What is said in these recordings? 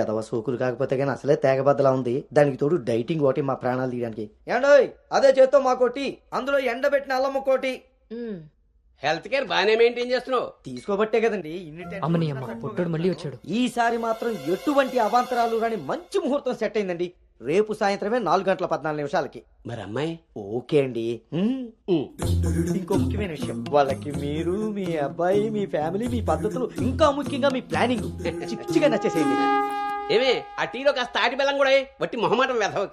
ఎదవ సోకులు కాకపోతే కానీ అసలే తేగబద్దలా ఉంది. దానికి తోడు డైటింగ్ ఒకటి మా ప్రాణాలు తీయడానికి. ఏండోయ్ అదే చేత్తో మా కోటి, అందులో ఎండబెట్టిన అల్లమ్మ కోటి. హెల్త్ కేర్ బాగానే మెయింటైన్ చేస్తున్నావు. తీసుకోబట్టే కదండి ఇన్ని అమ్మని అమ్మ పుట్టడు మళ్ళీ వచ్చాడు. ఈసారి మాత్రం ఎటువంటి అవాంతరాలు రాని మంచి ముహూర్తం సెట్ అయిందండి. రేపు సాయంత్రమే 4:14 మరి అమ్మాయి ఓకే అండి. ఇంకో ముఖ్యమైన విషయం, వాళ్ళకి మీరు, మీ అబ్బాయి, మీ ఫ్యామిలీ, మీ పద్ధతులు, ఇంకా ముఖ్యంగా మీ ప్లానింగ్ చిచ్చిగా నచ్చేసేయండి. ఏమే ఆ టీలో కాస్త తాటి బెల్లం కూడా వట్టి మొహమాటం వెధవ.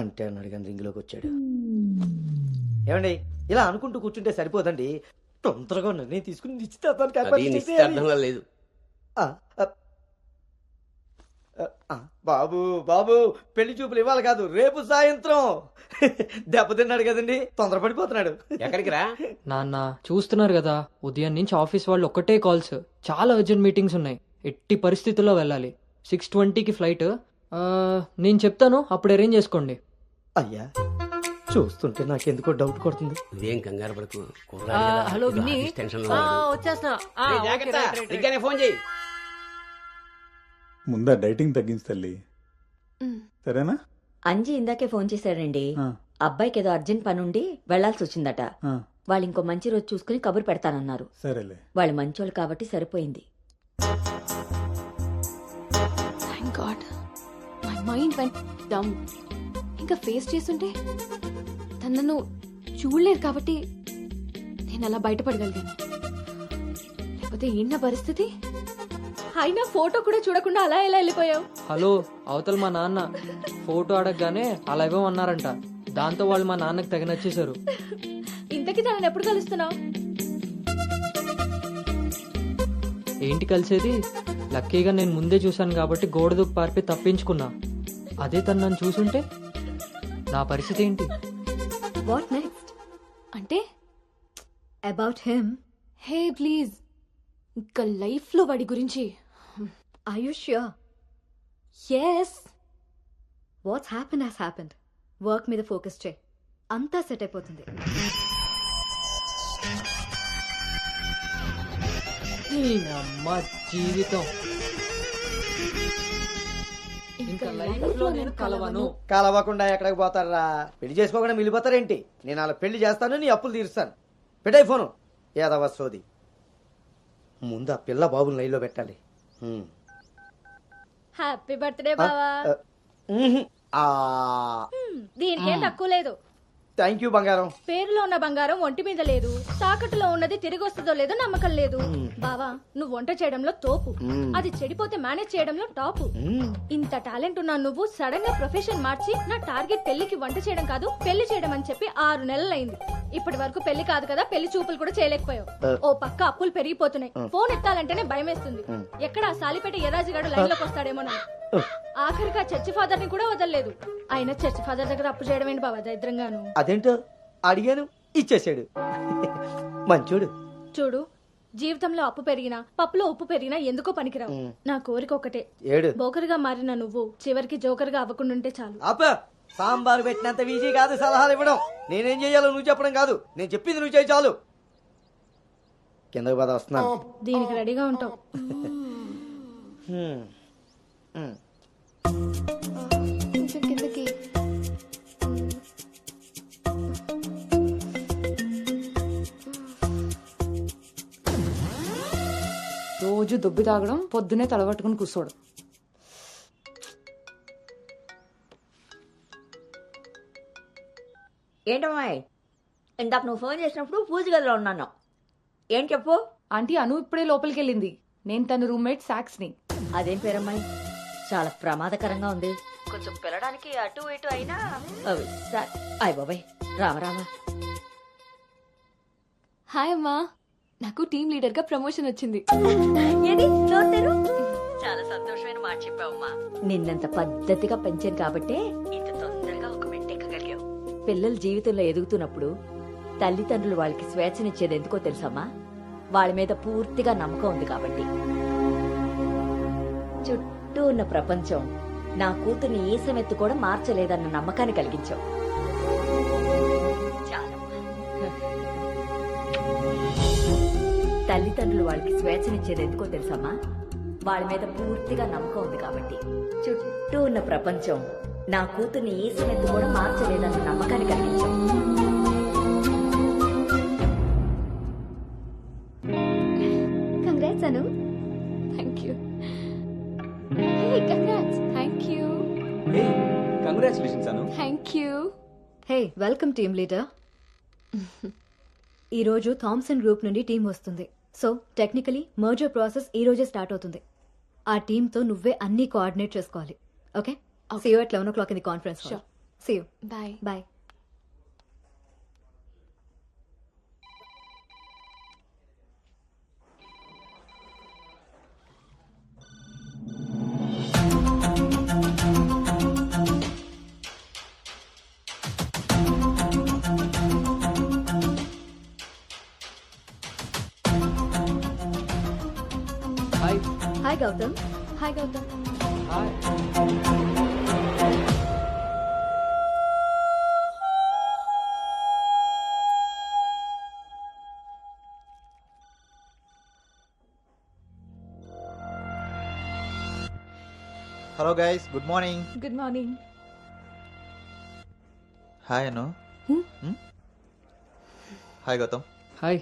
అంటే అన్నాడు కానీ రింగ్లోకి వచ్చాడు. ఏమండి ఇలా అనుకుంటూ కూర్చుంటే సరిపోదండి. తొందరగా నిర్ణయం తీసుకుని నిశ్చితార్థంలో లేదు. బాబు బాబు పెళ్లి చూపులు ఇవ్వాలి కాదు, రేపు సాయంత్రం. దెబ్బతిన్నాడు కదండి, తొందరపడిపోతున్నాడు. ఎక్కడికి రా నాన్న చూస్తున్నారు కదా, ఉదయం నుంచి ఆఫీస్ వాళ్ళు ఒక్కటే కాల్స్, చాలా అర్జెంట్ మీటింగ్స్ ఉన్నాయి. ఎట్టి పరిస్థితుల్లో వెళ్ళాలి. 6:20కి ఫ్లైట్. నేను చెప్తాను, అప్పుడు అరేంజ్ చేసుకోండి. అయ్యా చూస్తుంటే నాకెందుకో డౌట్ కొడుతుంది. నువ్వేం కంగారు పడకు. హలో విన్నీ, వచ్చేస్తున్నా. ఫోన్ చేయి. ముందా డైటింగ్ తగ్గించి తల్లి, సరేనా? అంజీ ఇందాకే ఫోన్ చేశాడండి. అబ్బాయికి ఏదో అర్జెంట్ పని ఉండి వెళ్లాల్సి వచ్చిందట. వాళ్ళు ఇంకో మంచి రోజు చూసుకుని కబురు పెడతానన్నారు. సరేలే, వాళ్ళు మంచోళ్ళు కాబట్టి సరిపోయింది. Thank God my mind vent down. ఇంకా ఫేస్ చేస్తుంటే తనను చూడలేదు కాబట్టి నేను అలా బయటపడగలిగాను. లేకపోతే ఏంటి నా పరిస్థితి? అయినా ఫోటో కూడా చూడకుండా అలా ఎలా వెళ్ళిపోయావు? హలో, అవతల మా నాన్న ఫోటో అడగగానే అలా ఇవ్వమన్నారంట. దాంతో వాళ్ళు మా నాన్నకి తెగ నచ్చేశారు. ఇంతకీ తనని ఎప్పుడు కలుస్తున్నావు? ఏంటి కలిసేది? లక్కీగా నేను ముందే చూశాను కాబట్టి గోడ దూకి పారిపోయి తప్పించుకున్నా. అదే తను నన్ను చూసుంటే నా పరిస్థితి ఏంటి? What next? అంటే అబౌట్ హిమ్. హే ప్లీజ్, ఇంకా లైఫ్ లో వాడి గురించి. Are you sure? yes. What's happen has happened. Work మీద ఫోకస్ చేయి, అంతా సెట్ అయిపోతుంది. అమ్మ జీవితం ఇంకా లైఫ్ లో నేను కలవను. కలవకుండా ఎక్కడికి పోతారా? పెళ్లి చేసుకోకుండా మిగిలిపోతారేంటి? నేను అలా పెళ్లి చేస్తాను, నీ అప్పులు తీరుస్తాను. పెట్టాయి ఫోను. ఏదవ సోది. ముందు ఆ పిల్ల బాబుని లైన్లో పెట్టాలి. హ్యాపీ బర్త్డే బావా. దీనికేం తక్కువ లేదు. థ్యాంక్ యూ బంగారం. పేరులో ఉన్న బంగారం ఒంటి మీద లేదు, తాకట్టులో ఉన్నది తిరిగి వస్తుందో లేదో నమ్మకం లేదు. బావా నువ్వు వంట చేయడంలో తోపు, అది చెడిపోతే మేనేజ్ చేయడంలో టాపు. ఇంత టాలెంట్ ఉన్నా నువ్వు సడన్ గా ప్రొఫెషన్ మార్చి నా టార్గెట్ పెళ్లికి వంట చేయడం కాదు పెళ్లి చేయడం అని చెప్పి 6 నెలలైంది. ఇప్పటి వరకు పెళ్లి కాదు కదా, పెళ్లి చూపులు కూడా చేయలేకపోయావు. ఓ పక్క అప్పులు పెరిగిపోతున్నాయి, ఫోన్ ఎత్తాలంటేనే భయం వేస్తుంది. ఎక్కడ సాలిపేట ఎరాజిగాడు లైన్ లోకి వస్తాడేమోనని. ఆఖరిగా చర్చి ఫాదర్ ని కూడా వదలలేదు. ఆయన చర్చి ఫాదర్ దగ్గర అప్పు చేయడం ఏంటి బాబా దరిద్రంగాను. అదేంటో అడిగాను, ఇచ్చేసాడు. మంచోడు. చూడు, జీవితంలో అప్పు పెరిగినా పప్పులో ఉప్పు పెరిగినా ఎందుకో పనికిరావు. నా కోరిక ఒకటే, బోకరుగా మారిన నువ్వు చివరికి జోకర్గా అవ్వకుండుంటే చాలు. అప్ప సాంబార్ పెట్టినంత ఈజీ కాదు సలహాలు ఇవ్వడం. నేనేం చెయ్యాలో నువ్వు చెప్పడం కాదు, నేను చెప్పింది నువ్వు చేయి చాలు. కిందకి పద, వస్తున్నాను. దీనికి రెడీగా ఉంటావు. కొంచెం కిందకి. రోజు దొబ్బి తాగడం, పొద్దునే తలబట్టుకుని కూర్చోడు. ఏంటమ్మాయి, ఇందాక నువ్వు ఫోన్ చేసినప్పుడు పూజ గదిలో ఉన్నాను. ఏం చెప్పు? ఆంటీ అను ఇప్పుడే లోపలికి వెళ్ళింది. నేను తన రూమ్మేట్ సాక్స్ని. అదేం పేరమ్మాయి, చాలా ప్రమాదకరంగా ఉంది. కొంచెం పిల్లడానికి అటు ఇటు అయినా. అయ్ బాబాయ్, రామరామా. హాయ్ అమ్మా, నాకు టీమ్ లీడర్ గా ప్రమోషన్ వచ్చింది. చాలా సంతోషమైన మాట చెప్పావమ్మా. నిన్నంత పద్ధతిగా పెంచాను కాబట్టే ఇంత తొందరగా ఒక మెట్టెక్కగలిగావు. పిల్లల జీవితంలో ఎదుగుతున్నప్పుడు తల్లిదండ్రులు వాళ్ళకి స్వేచ్ఛనిచ్చేది ఎందుకో తెలుసమ్మా? వాళ్ళ మీద పూర్తిగా నమ్మకం ఉంది కాబట్టి. చుట్టూ ఉన్న ప్రపంచం నా కూతుర్ని ఈ సమెత్తు కూడా మార్చలేదన్న నమ్మకాన్ని కలిగించావు. చాలమ్మా. తల్లిదండ్రులు వాళ్ళకి స్వేచ్ఛనిచ్చేది ఎందుకో తెలుసమ్మా? వాళ్ళ మీద పూర్తిగా నమ్మకం ఉంది కాబట్టి. చుట్టూ ఉన్న ప్రపంచం నా కూతుర్ని ఈసనెత్తు కూడా మార్చలేదన్న నమ్మకాన్ని కలిగించాం. Congrats Anu. Thank you. Hey congrats. Thank you. Congratulations Anu. Thank you. Hey welcome team leader. ఈ రోజు థామ్సన్ గ్రూప్ నుండి టీం వస్తుంది. సో టెక్నికలీ మర్జర్ ప్రాసెస్ ఈ రోజే స్టార్ట్ అవుతుంది. ఆ టీంతో నువ్వే అన్ని కోఆర్డినేట్ చేసుకోవాలి. Okay, see you at 11 o'clock in the conference hall. See you. Bye. Bye. Hi. Hi Gautam. Hi Gautam. Hi. Hello guys, good morning. Good morning. Hi Anu. Hi Gautam. Hi.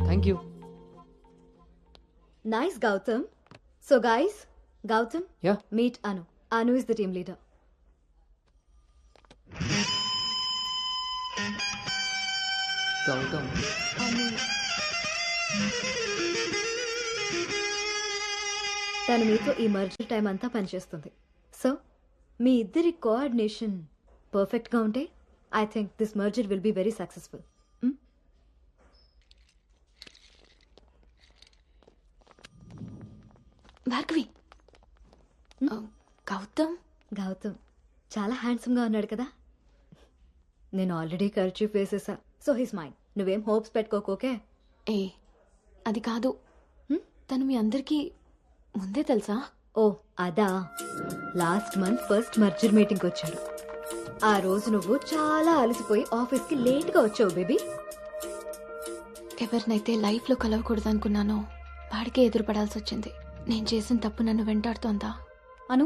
Thank you. Nice, Gautam. So, guys, Gautam, Yeah. meet Anu. Anu is the team leader. Gautam. తను మీతో ఈ merger time అంతా పనిచేస్తుంది. So మీ ఇద్దరి coordination పర్ఫెక్ట్గా ఉంటే I think this merger will be very successful. Bhargavi. Gautam. Gautam చాలా హ్యాండ్సమ్గా ఉన్నాడు కదా. నేను ఆల్రెడీ కర్చీఫ్ వేసేసా. So his mind. నువ్వేం హోప్స్ పెట్టుకోకోకే. ఏ అది కాదు, తను మీ అందరికీ ముందే తెలుసా? ఓ అదా, లాస్ట్ మంత్ ఫస్ట్ మర్జర్ మీటింగ్కి వచ్చాడు. ఆ రోజు నువ్వు చాలా అలసిపోయి ఆఫీస్కి లేట్గా వచ్చావు బేబీ. ఎవరినైతే లైఫ్లో కలవకూడదు అనుకున్నానో వాడికే ఎదురుపడాల్సి వచ్చింది. నేను చేసిన తప్పు నన్ను వెంటాడుతోందా? అను,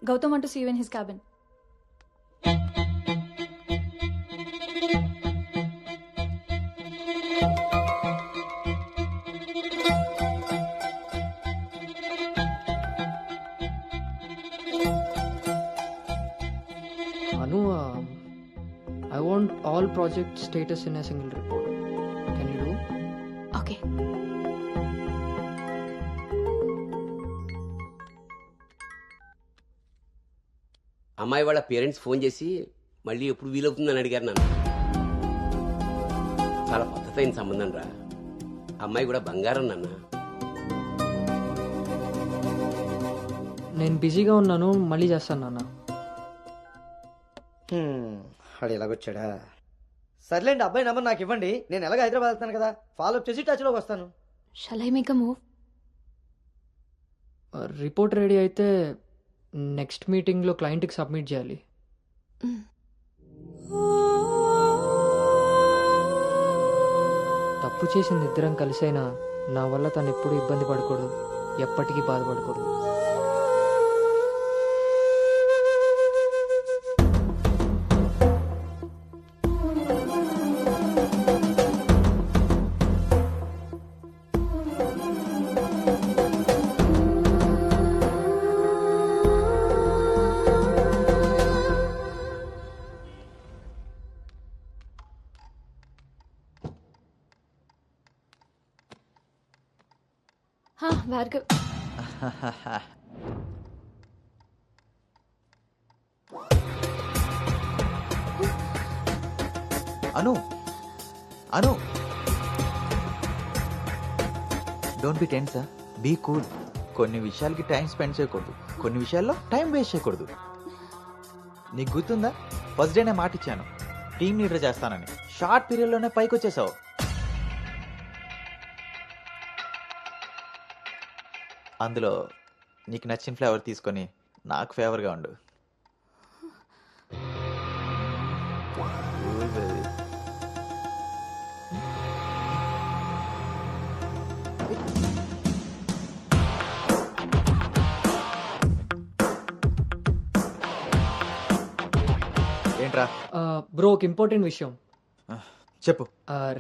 Gautam want to see you in his cabin. Anu, I want all project status in a single report. Can you do? Okay. అమ్మాయి వాళ్ళ పేరెంట్స్ ఫోన్ చేసి మళ్ళీ ఎప్పుడు వీలవుతుందని అడిగారు నన్ను. చాలా పద్ధతైన సంబంధం రా. అమ్మాయి కూడా బంగారం నాన్న. నేను బిజీగా ఉన్నాను, మళ్ళీ చేస్తాను నాన్న. వాడు ఎలాగొచ్చాడా? సర్లేండి, అబ్బాయి నెంబర్ నాకు ఇవ్వండి. నేను ఎలాగ హైదరాబాద్ వెళ్తాను కదా, ఫాలో అప్ చేసి టచ్లోకి వస్తాను. Shall I make a move? Report ready అయితే నెక్స్ట్ మీటింగ్లో క్లయింట్కి సబ్మిట్ చేయాలి. తప్పు చేసింది ఇద్దరం కలిసైనా నా వల్ల తను ఎప్పుడు ఇబ్బంది పడకూడదు, ఎప్పటికీ బాధపడకూడదు. Bhargav. Anu, Anu, don't be tense, be cool. కొన్ని విషయాలకి టైం స్పెండ్ చేయకూడదు, కొన్ని విషయాల్లో టైం వేస్ట్ చేయకూడదు. నీకు గుర్తుందా, ఫస్ట్ డే నేను మాట ఇచ్చాను టీమ్ లీడర్ చేస్తానని. షార్ట్ పీరియడ్లోనే పైకి వచ్చేసావు. అందులో నీకు నచ్చిన ఫ్లేవర్ తీసుకొని నాకు ఫేవర్గా ఉండు. ఏంట్రా? బ్రో ఒక ఇంపార్టెంట్ విషయం. చెప్పు.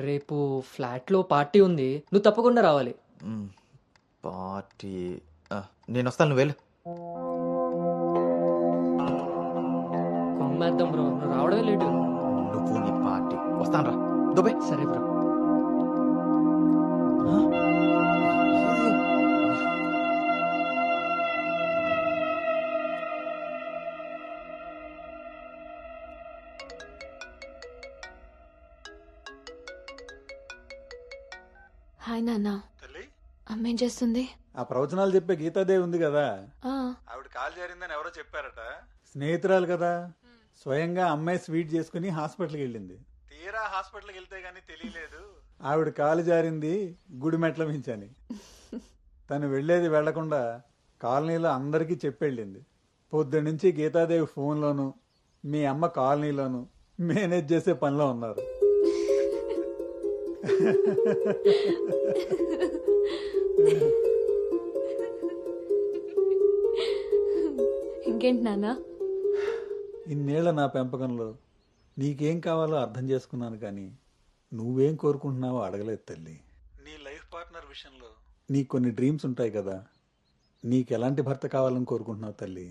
రేపు ఫ్లాట్లో పార్టీ ఉంది, నువ్వు తప్పకుండా రావాలి. పార్టీ? నేను వస్తాను, నువ్వు వెళ్ళు. కుమ్మేద్దాం బ్రో, నువ్వు రావడమే లేటు. నువ్వు నీ పార్టీ. వస్తాను రా, దుబాయ్. సరే బ్రో. హాయ్ నాన్న. తల్లి, అమ్మేం చేస్తుంది? ఆ ప్రవచనాలు చెప్పే గీతాదేవి ఉంది కదా, ఆ, ఆవిడ కాల్ జారిందని ఎవరో చెప్పారట. స్నేహితురాలు కదా, స్వయంగా అమ్మాయి స్వీట్ చేసుకుని హాస్పిటల్కి వెళ్ళింది. తీరా హాస్పిటల్కి వెళ్తే గానీ తెలియలేదు ఆవిడ కాలు జారింది గుడి మెట్ల మించని. తను వెళ్ళేది వెళ్లకుండా కాలనీలో అందరికీ చెప్పెళ్ళింది. పొద్దున్నుంచి గీతాదేవి ఫోన్లోను, మీ అమ్మ కాలనీలోను మేనేజ్ చేసే పనిలో ఉన్నారు. ఇంకేంటి నాన్న? ఇన్నేళ్ల నా పెంపకంలో నీకేం కావాలో అర్థం చేసుకున్నాను, కానీ నువ్వేం కోరుకుంటున్నావో అడగలేదు తల్లి. నీ లైఫ్ పార్ట్నర్ విషయంలో నీకు కొన్ని డ్రీమ్స్ ఉంటాయి కదా, నీకు ఎలాంటి భర్త కావాలని కోరుకుంటున్నావు తల్లి?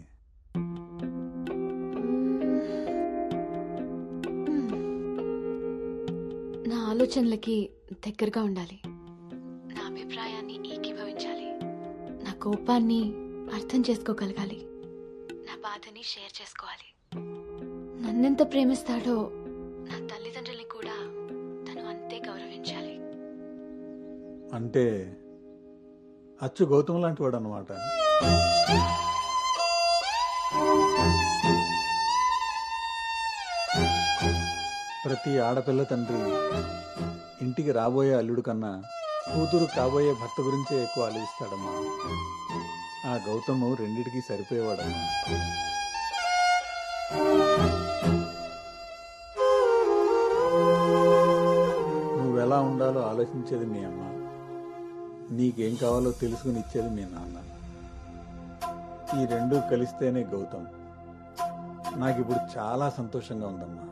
నా ఆలోచనలకి దగ్గరగా ఉండాలి, నా అభిప్రాయాన్ని ఏకీభవించాలి, నా కోపాన్ని అర్థం చేసుకోగలగాలి, నా బాధని షేర్ చేసుకోవాలి. నన్నెంత ప్రేమిస్తాడో నా తల్లిదండ్రుల్ని కూడా తను అంతే గౌరవించాలి. అంటే అచ్చు గౌతమ్ లాంటి వాడు అనమాట. ప్రతి ఆడపిల్ల తండ్రి ఇంటికి రాబోయే అల్లుడు కన్నా కూతురు కాబోయే భర్త గురించే ఎక్కువ ఆలోచిస్తాడమ్మా. ఆ గౌతమ్ రెండిటికి సరిపోయేవాడమ్మా. నువ్వెలా ఉండాలో ఆలోచించేది మీ అమ్మ, నీకేం కావాలో తెలుసుకుని ఇచ్చేది మీ నాన్న. ఈ రెండూ కలిస్తేనే గౌతమ్. నాకిప్పుడు చాలా సంతోషంగా ఉందమ్మా.